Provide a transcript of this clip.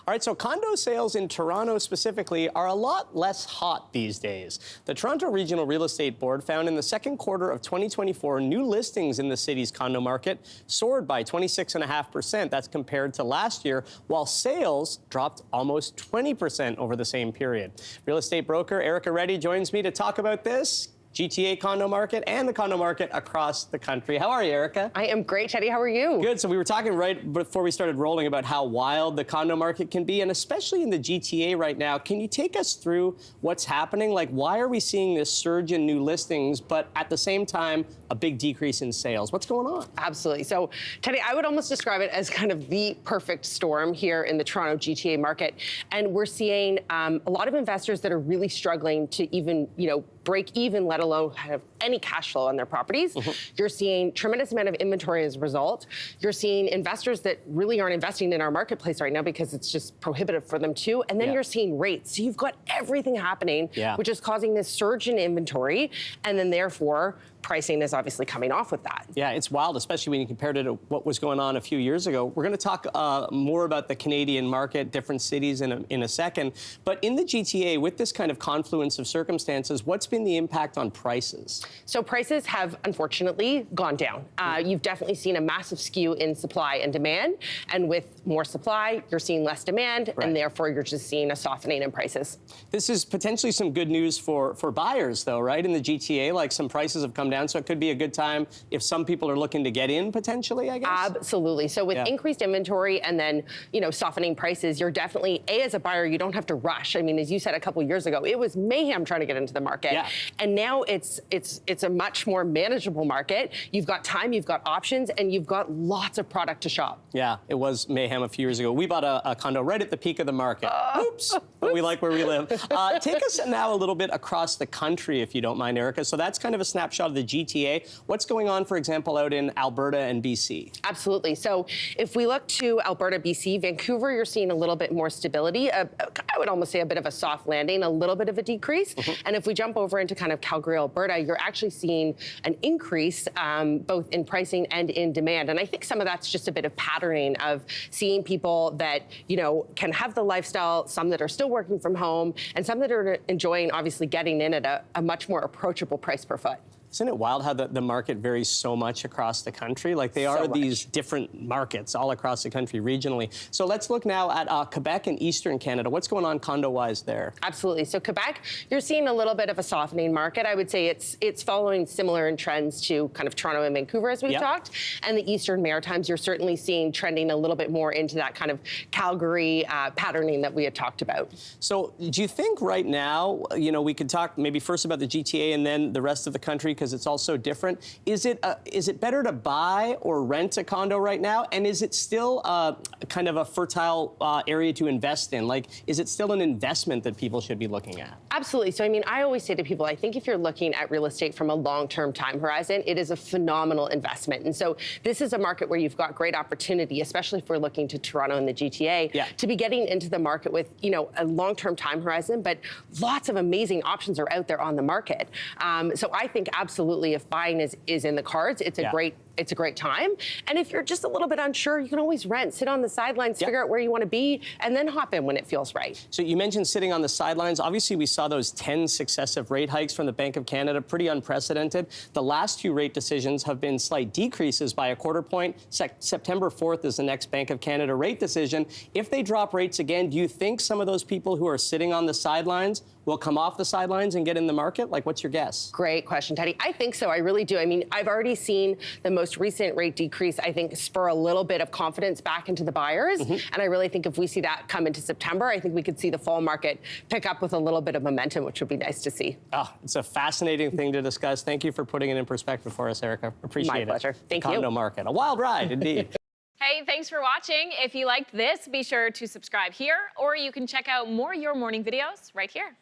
All right, so condo sales in Toronto specifically are a lot less hot these days. The Toronto Regional Real Estate Board found in the second quarter of 2024, new listings in the city's condo market soared by 26.5%. That's compared to last year, while sales dropped almost 20% over the same period. Real estate broker Erica Reddy joins me to talk about this. GTA condo market and the condo market across the country. How are you, Erica? I am great, Teddy. How are you? Good. So we were talking right before we started rolling about how wild the condo market can be, and especially in the GTA right now. Can you take us through what's happening? Like, why are we seeing this surge in new listings, but at the same time, a big decrease in sales? What's going on? Absolutely. So, Teddy, I would almost describe it as kind of the perfect storm here in the Toronto GTA market. And we're seeing a lot of investors that are really struggling to even, break even, let alone have any cash flow on their properties. You're seeing tremendous amount of inventory as a result. You're seeing investors that really aren't investing in our marketplace right now because it's just prohibitive for them to. And then you're seeing rates. So you've got everything happening, which is causing this surge in inventory. And then therefore, pricing is obviously coming off with that. Yeah, it's wild, especially when you compare it to what was going on a few years ago. We're going to talk more about the Canadian market, different cities in a second. But in the GTA, with this kind of confluence of circumstances, what's been the impact on prices? So prices have, unfortunately, gone down. You've definitely seen a massive skew in supply and demand. And with more supply, you're seeing less demand, and therefore you're just seeing a softening in prices. This is potentially some good news for buyers, though, right? In the GTA, like some prices have come down, so it could be a good time if some people are looking to get in potentially, I guess? Absolutely. So with increased inventory and then, softening prices, you're definitely, as a buyer, you don't have to rush. I mean, as you said a couple years ago, it was mayhem trying to get into the market. And now it's a much more manageable market. You've got time, you've got options, and you've got lots of product to shop. Yeah, it was mayhem a few years ago. We bought a condo right at the peak of the market. Oops. But we like where we live. Take us now a little bit across the country, if you don't mind, Erica. So that's kind of a snapshot of the GTA. What's going on, for example, out in Alberta and BC? Absolutely. So if we look to Alberta, BC, Vancouver, you're seeing a little bit more stability. I would almost say a bit of a soft landing, a little bit of a decrease. And if we jump over into kind of Calgary, Alberta, you're actually seeing an increase both in pricing and in demand. And I think some of that's just a bit of patterning of seeing people that, can have the lifestyle, some that are still working from home, and some that are enjoying, obviously, getting in at a much more approachable price per foot. Isn't it wild how the market varies so much across the country? Like they are these different markets all across the country regionally. So let's look now at Quebec and Eastern Canada. What's going on condo-wise there? Absolutely. So Quebec, you're seeing a little bit of a softening market. I would say it's following similar in trends to kind of Toronto and Vancouver as we've talked. And the Eastern Maritimes, you're certainly seeing trending a little bit more into that kind of Calgary patterning that we had talked about. So do you think right now, we could talk maybe first about the GTA and then the rest of the country, because it's all so different. Is it better to buy or rent a condo right now? And is it still kind of a fertile area to invest in? Like, is it still an investment that people should be looking at? Absolutely. So, I mean, I always say to people, I think if you're looking at real estate from a long-term time horizon, it is a phenomenal investment. And so this is a market where you've got great opportunity, especially if we're looking to Toronto and the GTA, to be getting into the market with, a long-term time horizon, but lots of amazing options are out there on the market. So I think absolutely, if buying is in the cards, it's a great time. And if you're just a little bit unsure, you can always rent, sit on the sidelines, figure out where you want to be, and then hop in when it feels right. So you mentioned sitting on the sidelines. Obviously, we saw those 10 successive rate hikes from the Bank of Canada, pretty unprecedented. The last two rate decisions have been slight decreases by a quarter point. September 4th is the next Bank of Canada rate decision. If they drop rates again, do you think some of those people who are sitting on the sidelines will come off the sidelines and get in the market? Like, what's your guess? Great question, Teddy. I think so. I really do. I mean, I've already seen the most recent rate decrease, I think, spur a little bit of confidence back into the buyers. And I really think if we see that come into September, I think we could see the fall market pick up with a little bit of momentum, which would be nice to see. Oh, it's a fascinating thing to discuss. Thank you for putting it in perspective for us, Erica. Appreciate it. My pleasure. Thank you. Condo market. A wild ride, indeed. Hey, thanks for watching. If you liked this, be sure to subscribe here, or you can check out more Your Morning videos right here.